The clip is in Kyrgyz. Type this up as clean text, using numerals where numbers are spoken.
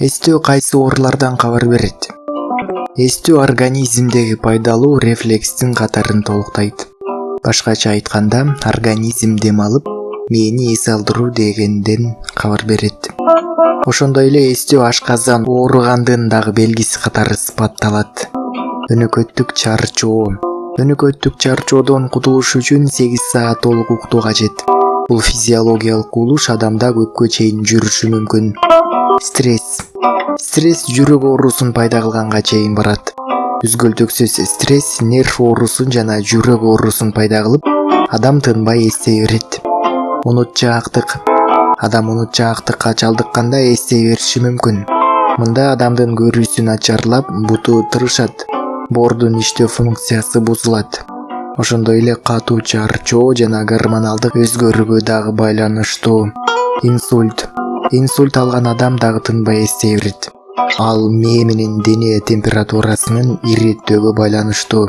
Эстөө кайсы оорулардан кабар берет? Эстөө организмдеги пайдалуу рефлекстин катарын толуктайт. Башкача айтканда, организм дем алып, мээни эс алдыруу дегенден кабар берет. Ошондой эле эстөө ашказан ооругандын дагы белгиси катары сыпатталат. Өнөкөттүк чарчоо. Өнөкөттүк чарчоодон кутулуш үчүн 8 саат толук уктуу кажет. Бул физиологиялык кулуш адамда көпкө чейин жүрүшү мүмкүн. Стресс жүрөк оорусун пайда кылганга чейин барат. Үзгөлтөксүз стресс нерв оорусун жана жүрөк оорусун пайда кылып, адам тынбай эстей берет. Адам унутчаактыкка чалдыкканда эстей бериши мүмкүн. Мында адамдын көрүүсү начарлап, буту тырышат, боордун иштөө функциясы бузулат. Ошондой эле катуу чарчоо жана гормоналдык өзгөрүүгө дагы байланыштуу. Инсульт алган адам дагы тынбай эстей берет. Ал мээ менен дене температурасынын иреттөөгө байланыштуу.